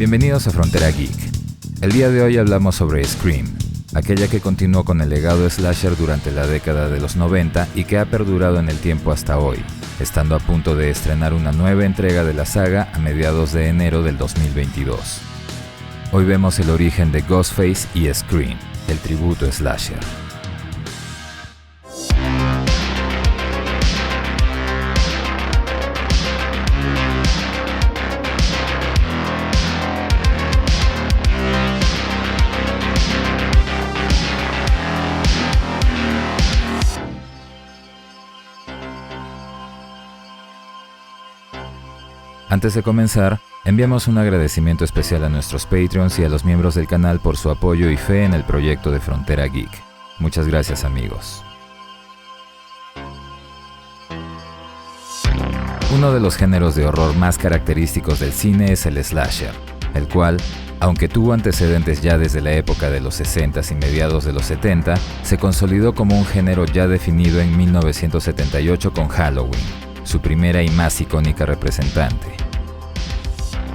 Bienvenidos a Frontera Geek. El día de hoy hablamos sobre Scream, aquella que continuó con el legado slasher durante la década de los 90 y que ha perdurado en el tiempo hasta hoy, estando a punto de estrenar una nueva entrega de la saga a mediados de enero del 2022. Hoy vemos el origen de Ghostface y Scream, el tributo slasher. Antes de comenzar, enviamos un agradecimiento especial a nuestros Patreons y a los miembros del canal por su apoyo y fe en el proyecto de Frontera Geek. Muchas gracias, amigos. Uno de los géneros de horror más característicos del cine es el slasher, el cual, aunque tuvo antecedentes ya desde la época de los 60s y mediados de los 70, se consolidó como un género ya definido en 1978 con Halloween, su primera y más icónica representante.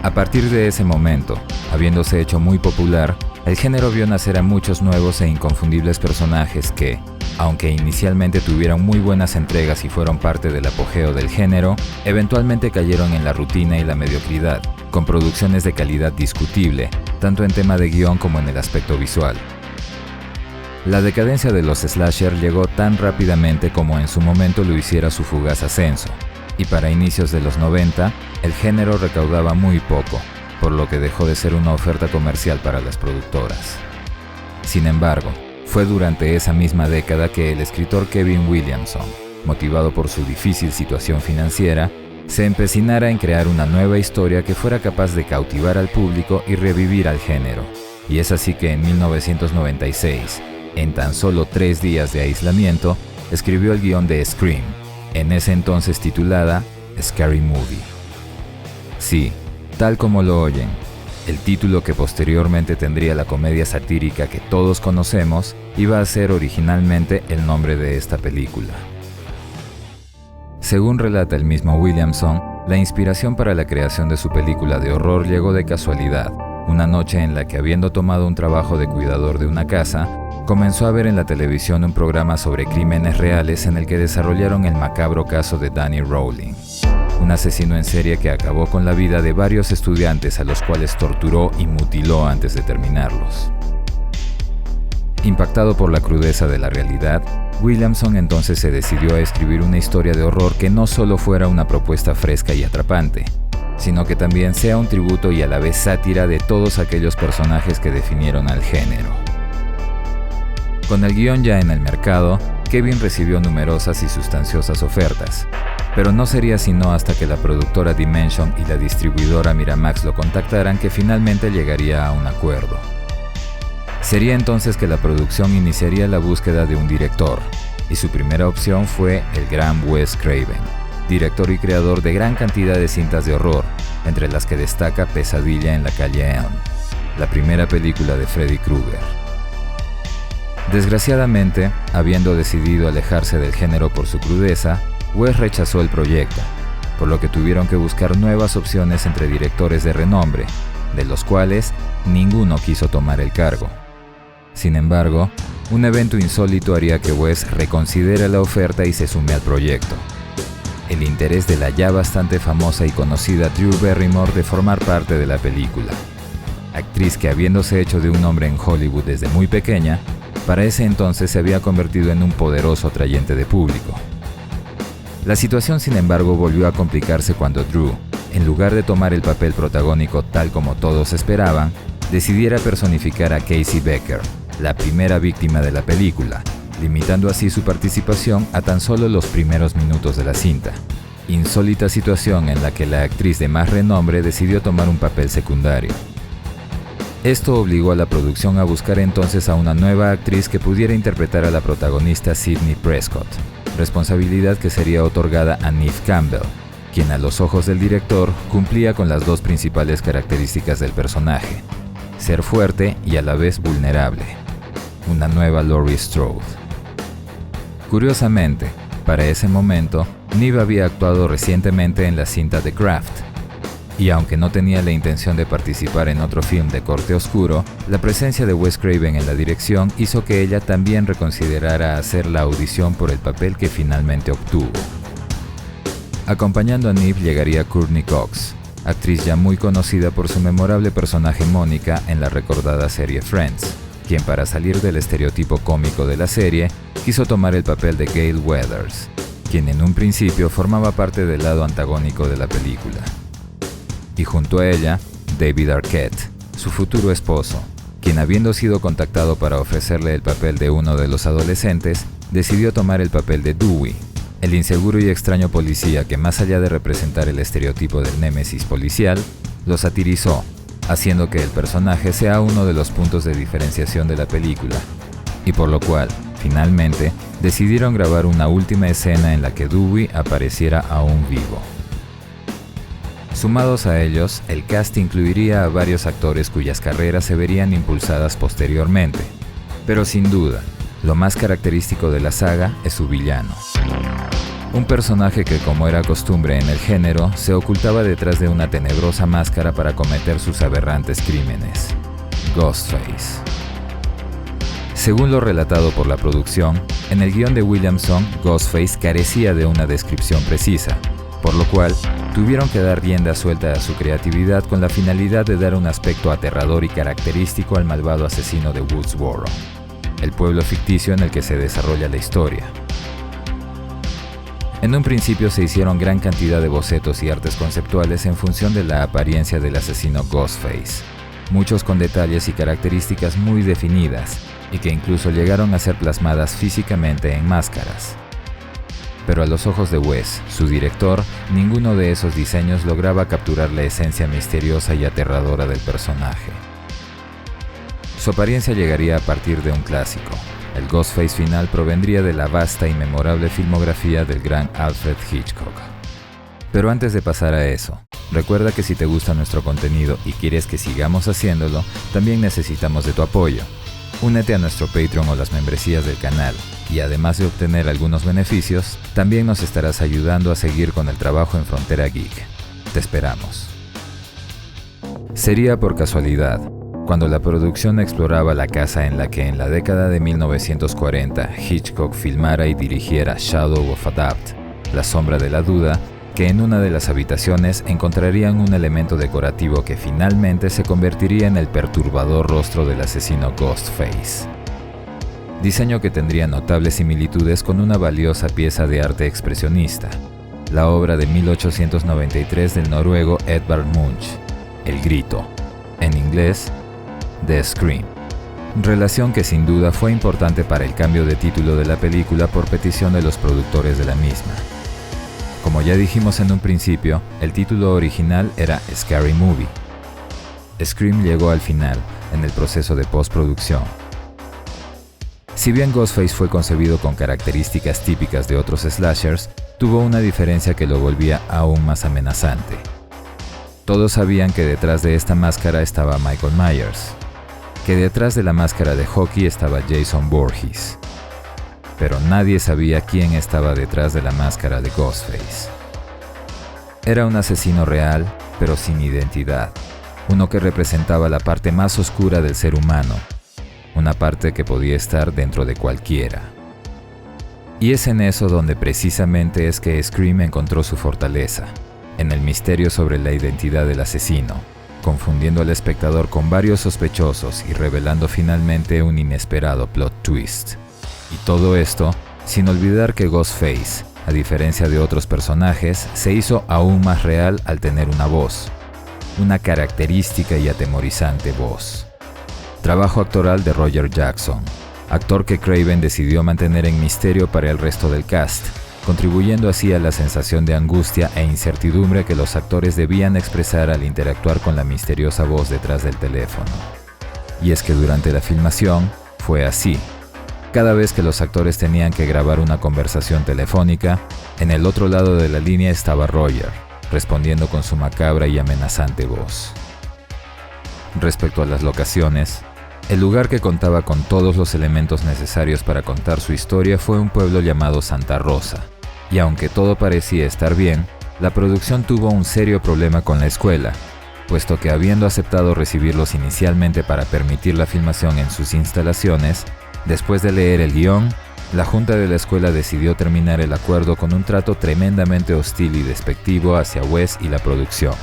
A partir de ese momento, habiéndose hecho muy popular, el género vio nacer a muchos nuevos e inconfundibles personajes que, aunque inicialmente tuvieron muy buenas entregas y fueron parte del apogeo del género, eventualmente cayeron en la rutina y la mediocridad, con producciones de calidad discutible, tanto en tema de guión como en el aspecto visual. La decadencia de los slasher llegó tan rápidamente como en su momento lo hiciera su fugaz ascenso, y para inicios de los 90, el género recaudaba muy poco, por lo que dejó de ser una oferta comercial para las productoras. Sin embargo, fue durante esa misma década que el escritor Kevin Williamson, motivado por su difícil situación financiera, se empecinara en crear una nueva historia que fuera capaz de cautivar al público y revivir al género. Y es así que en 1996, en tan solo 3 días de aislamiento, escribió el guión de Scream, en ese entonces titulada Scary Movie. Sí, tal como lo oyen, el título que posteriormente tendría la comedia satírica que todos conocemos iba a ser originalmente el nombre de esta película. Según relata el mismo Williamson, la inspiración para la creación de su película de horror llegó de casualidad, una noche en la que, habiendo tomado un trabajo de cuidador de una casa, comenzó a ver en la televisión un programa sobre crímenes reales en el que desarrollaron el macabro caso de Danny Rowling, un asesino en serie que acabó con la vida de varios estudiantes a los cuales torturó y mutiló antes de terminarlos. Impactado por la crudeza de la realidad, Williamson entonces se decidió a escribir una historia de horror que no solo fuera una propuesta fresca y atrapante, sino que también sea un tributo y a la vez sátira de todos aquellos personajes que definieron al género. Con el guión ya en el mercado, Kevin recibió numerosas y sustanciosas ofertas, pero no sería sino hasta que la productora Dimension y la distribuidora Miramax lo contactaran que finalmente llegaría a un acuerdo. Sería entonces que la producción iniciaría la búsqueda de un director, y su primera opción fue el gran Wes Craven, director y creador de gran cantidad de cintas de horror, entre las que destaca Pesadilla en la calle Elm, la primera película de Freddy Krueger. Desgraciadamente, habiendo decidido alejarse del género por su crudeza, Wes rechazó el proyecto, por lo que tuvieron que buscar nuevas opciones entre directores de renombre, de los cuales ninguno quiso tomar el cargo. Sin embargo, un evento insólito haría que Wes reconsidere la oferta y se sume al proyecto: el interés de la ya bastante famosa y conocida Drew Barrymore de formar parte de la película, actriz que, habiéndose hecho de un nombre en Hollywood desde muy pequeña, para ese entonces se había convertido en un poderoso atrayente de público. La situación, sin embargo, volvió a complicarse cuando Drew, en lugar de tomar el papel protagónico tal como todos esperaban, decidiera personificar a Casey Becker, la primera víctima de la película, limitando así su participación a tan solo los primeros minutos de la cinta. Insólita situación en la que la actriz de más renombre decidió tomar un papel secundario. Esto obligó a la producción a buscar entonces a una nueva actriz que pudiera interpretar a la protagonista Sidney Prescott, responsabilidad que sería otorgada a Neve Campbell, quien a los ojos del director cumplía con las dos principales características del personaje: ser fuerte y a la vez vulnerable. Una nueva Laurie Strode. Curiosamente, para ese momento, Neve había actuado recientemente en la cinta The Craft. Y aunque no tenía la intención de participar en otro film de corte oscuro, la presencia de Wes Craven en la dirección hizo que ella también reconsiderara hacer la audición por el papel que finalmente obtuvo. Acompañando a Neve llegaría Courteney Cox, actriz ya muy conocida por su memorable personaje Mónica en la recordada serie Friends, quien para salir del estereotipo cómico de la serie, quiso tomar el papel de Gale Weathers, quien en un principio formaba parte del lado antagónico de la película. Y junto a ella, David Arquette, su futuro esposo, quien habiendo sido contactado para ofrecerle el papel de uno de los adolescentes, decidió tomar el papel de Dewey, el inseguro y extraño policía que más allá de representar el estereotipo del némesis policial, lo satirizó, haciendo que el personaje sea uno de los puntos de diferenciación de la película, y por lo cual, finalmente, decidieron grabar una última escena en la que Dewey apareciera aún vivo. Sumados a ellos, el cast incluiría a varios actores cuyas carreras se verían impulsadas posteriormente, pero sin duda, lo más característico de la saga es su villano. Un personaje que, como era costumbre en el género, se ocultaba detrás de una tenebrosa máscara para cometer sus aberrantes crímenes: Ghostface. Según lo relatado por la producción, en el guión de Williamson, Ghostface carecía de una descripción precisa, por lo cual tuvieron que dar rienda suelta a su creatividad con la finalidad de dar un aspecto aterrador y característico al malvado asesino de Woodsboro, el pueblo ficticio en el que se desarrolla la historia. En un principio se hicieron gran cantidad de bocetos y artes conceptuales en función de la apariencia del asesino Ghostface, muchos con detalles y características muy definidas, y que incluso llegaron a ser plasmadas físicamente en máscaras. Pero a los ojos de Wes, su director, ninguno de esos diseños lograba capturar la esencia misteriosa y aterradora del personaje. Su apariencia llegaría a partir de un clásico. El Ghostface final provendría de la vasta y memorable filmografía del gran Alfred Hitchcock. Pero antes de pasar a eso, recuerda que si te gusta nuestro contenido y quieres que sigamos haciéndolo, también necesitamos de tu apoyo. Únete a nuestro Patreon o las membresías del canal, y además de obtener algunos beneficios, también nos estarás ayudando a seguir con el trabajo en Frontera Geek. Te esperamos. Sería por casualidad, cuando la producción exploraba la casa en la que en la década de 1940 Hitchcock filmara y dirigiera Shadow of a Doubt, La sombra de la duda, que en una de las habitaciones encontrarían un elemento decorativo que finalmente se convertiría en el perturbador rostro del asesino Ghostface. Diseño que tendría notables similitudes con una valiosa pieza de arte expresionista, la obra de 1893 del noruego Edvard Munch, El Grito, en inglés, The Scream. Relación que sin duda fue importante para el cambio de título de la película por petición de los productores de la misma. Como ya dijimos en un principio, el título original era Scary Movie. Scream llegó al final, en el proceso de postproducción. Si bien Ghostface fue concebido con características típicas de otros slashers, tuvo una diferencia que lo volvía aún más amenazante. Todos sabían que detrás de esta máscara estaba Michael Myers, que detrás de la máscara de hockey estaba Jason Voorhees. Pero nadie sabía quién estaba detrás de la máscara de Ghostface. Era un asesino real, pero sin identidad, uno que representaba la parte más oscura del ser humano, una parte que podía estar dentro de cualquiera. Y es en eso donde precisamente es que Scream encontró su fortaleza, en el misterio sobre la identidad del asesino, confundiendo al espectador con varios sospechosos y revelando finalmente un inesperado plot twist. Y todo esto, sin olvidar que Ghostface, a diferencia de otros personajes, se hizo aún más real al tener una voz, una característica y atemorizante voz. Trabajo actoral de Roger Jackson, actor que Craven decidió mantener en misterio para el resto del cast, contribuyendo así a la sensación de angustia e incertidumbre que los actores debían expresar al interactuar con la misteriosa voz detrás del teléfono. Y es que durante la filmación fue así. Cada vez que los actores tenían que grabar una conversación telefónica, en el otro lado de la línea estaba Roger, respondiendo con su macabra y amenazante voz. Respecto a las locaciones, el lugar que contaba con todos los elementos necesarios para contar su historia fue un pueblo llamado Santa Rosa, y aunque todo parecía estar bien, la producción tuvo un serio problema con la escuela, puesto que habiendo aceptado recibirlos inicialmente para permitir la filmación en sus instalaciones, después de leer el guión, la junta de la escuela decidió terminar el acuerdo con un trato tremendamente hostil y despectivo hacia Wes y la producción.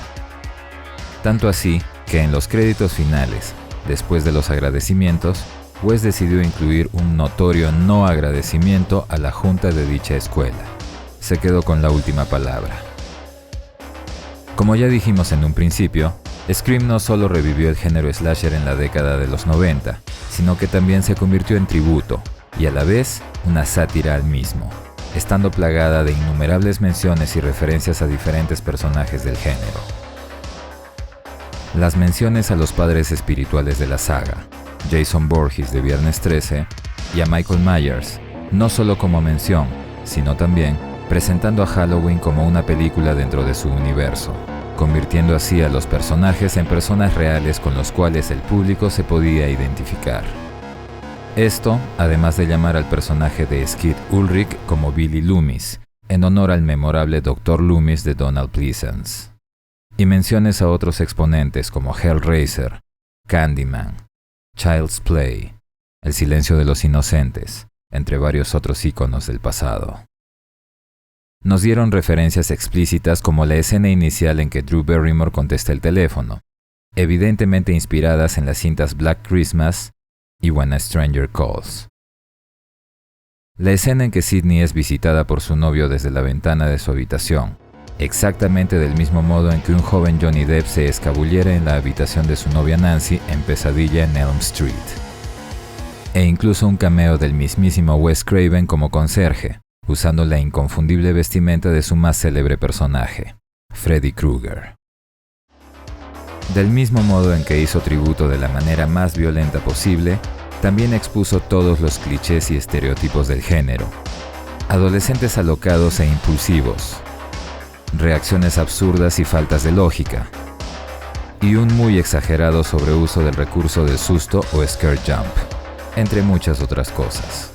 Tanto así que en los créditos finales, después de los agradecimientos, Wes decidió incluir un notorio no agradecimiento a la junta de dicha escuela. Se quedó con la última palabra. Como ya dijimos en un principio, Scream no solo revivió el género slasher en la década de los 90, sino que también se convirtió en tributo, y a la vez una sátira al mismo, estando plagada de innumerables menciones y referencias a diferentes personajes del género. Las menciones a los padres espirituales de la saga, Jason Voorhees de Viernes 13, y a Michael Myers, no solo como mención, sino también presentando a Halloween como una película dentro de su universo, convirtiendo así a los personajes en personas reales con los cuales el público se podía identificar. Esto, además de llamar al personaje de Skeet Ulrich como Billy Loomis, en honor al memorable Dr. Loomis de Donald Pleasence. Y menciones a otros exponentes como Hellraiser, Candyman, Child's Play, El silencio de los inocentes, entre varios otros íconos del pasado. Nos dieron referencias explícitas como la escena inicial en que Drew Barrymore contesta el teléfono, evidentemente inspiradas en las cintas Black Christmas y When a Stranger Calls. La escena en que Sidney es visitada por su novio desde la ventana de su habitación, exactamente del mismo modo en que un joven Johnny Depp se escabullera en la habitación de su novia Nancy en Pesadilla en Elm Street. E incluso un cameo del mismísimo Wes Craven como conserje, usando la inconfundible vestimenta de su más célebre personaje, Freddy Krueger. Del mismo modo en que hizo tributo de la manera más violenta posible, también expuso todos los clichés y estereotipos del género. Adolescentes alocados e impulsivos, reacciones absurdas y faltas de lógica, y un muy exagerado sobreuso del recurso del susto o scare jump, entre muchas otras cosas.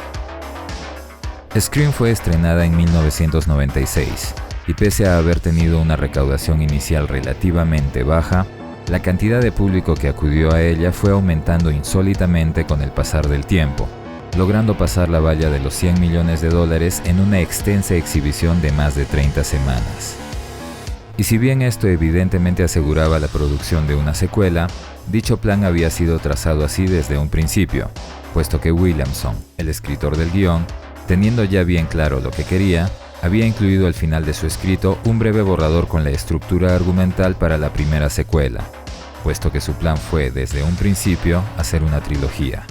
Scream fue estrenada en 1996, y pese a haber tenido una recaudación inicial relativamente baja, la cantidad de público que acudió a ella fue aumentando insólitamente con el pasar del tiempo, logrando pasar la valla de los $100 millones en una extensa exhibición de más de 30 semanas. Y si bien esto evidentemente aseguraba la producción de una secuela, dicho plan había sido trazado así desde un principio, puesto que Williamson, el escritor del guión, teniendo ya bien claro lo que quería, había incluido al final de su escrito un breve borrador con la estructura argumental para la primera secuela, puesto que su plan fue desde un principio hacer una trilogía.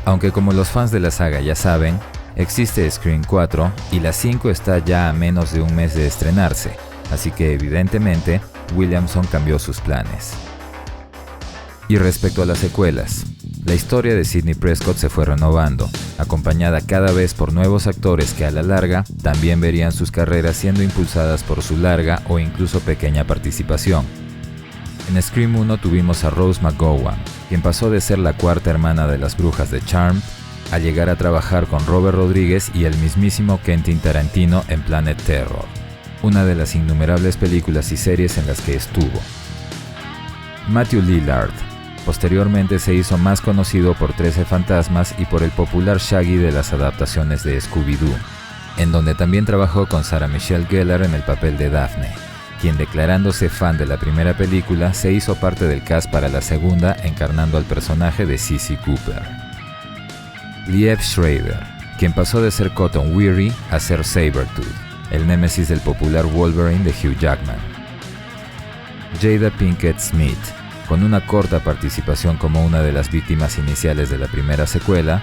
Aunque como los fans de la saga ya saben, existe Scream 4 y la 5 está ya a menos de un mes de estrenarse, así que evidentemente Williamson cambió sus planes. Y respecto a las secuelas, la historia de Sidney Prescott se fue renovando, acompañada cada vez por nuevos actores que a la larga también verían sus carreras siendo impulsadas por su larga o incluso pequeña participación. En Scream 1 tuvimos a Rose McGowan, quien pasó de ser la cuarta hermana de las brujas de Charmed a llegar a trabajar con Robert Rodríguez y el mismísimo Quentin Tarantino en Planet Terror, una de las innumerables películas y series en las que estuvo. Matthew Lillard posteriormente se hizo más conocido por 13 Fantasmas y por el popular Shaggy de las adaptaciones de Scooby-Doo, en donde también trabajó con Sarah Michelle Gellar en el papel de Daphne, quien declarándose fan de la primera película se hizo parte del cast para la segunda encarnando al personaje de Sissy Cooper. Liev Schreiber, quien pasó de ser Cotton Weary a ser Sabretooth, el némesis del popular Wolverine de Hugh Jackman. Jada Pinkett Smith, con una corta participación como una de las víctimas iniciales de la primera secuela,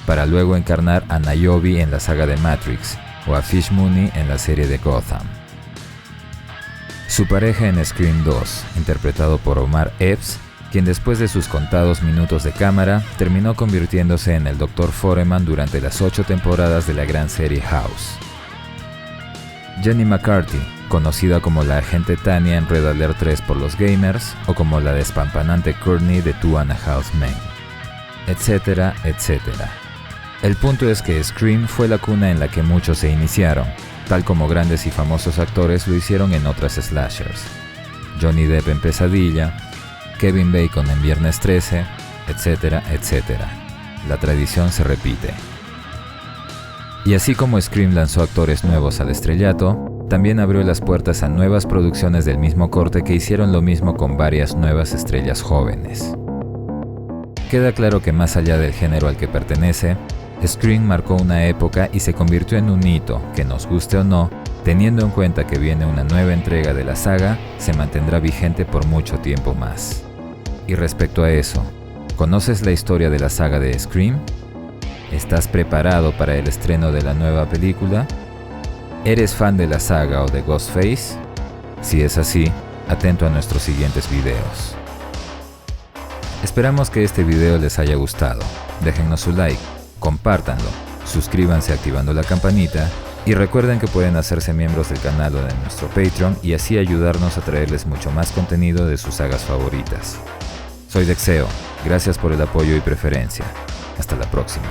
para luego encarnar a Niobe en la saga de Matrix o a Fish Mooney en la serie de Gotham. Su pareja en Scream 2, interpretado por Omar Epps, quien después de sus contados minutos de cámara, terminó convirtiéndose en el Dr. Foreman durante las 8 temporadas de la gran serie House. Jenny McCarthy, conocida como la agente Tanya en Red Alert 3 por los gamers, o como la despampanante Courtney de Two and a Half Men, etcétera, etcétera. El punto es que Scream fue la cuna en la que muchos se iniciaron, tal como grandes y famosos actores lo hicieron en otras slashers. Johnny Depp en Pesadilla, Kevin Bacon en Viernes 13, etcétera, etcétera. La tradición se repite. Y así como Scream lanzó actores nuevos al estrellato, también abrió las puertas a nuevas producciones del mismo corte que hicieron lo mismo con varias nuevas estrellas jóvenes. Queda claro que más allá del género al que pertenece, Scream marcó una época y se convirtió en un hito que, nos guste o no, teniendo en cuenta que viene una nueva entrega de la saga, se mantendrá vigente por mucho tiempo más. Y respecto a eso, ¿conoces la historia de la saga de Scream? ¿Estás preparado para el estreno de la nueva película? ¿Eres fan de la saga o de Ghostface? Si es así, atento a nuestros siguientes videos. Esperamos que este video les haya gustado. Déjennos su like, compártanlo, suscríbanse activando la campanita y recuerden que pueden hacerse miembros del canal o de nuestro Patreon y así ayudarnos a traerles mucho más contenido de sus sagas favoritas. Soy Dexeo, gracias por el apoyo y preferencia. Hasta la próxima.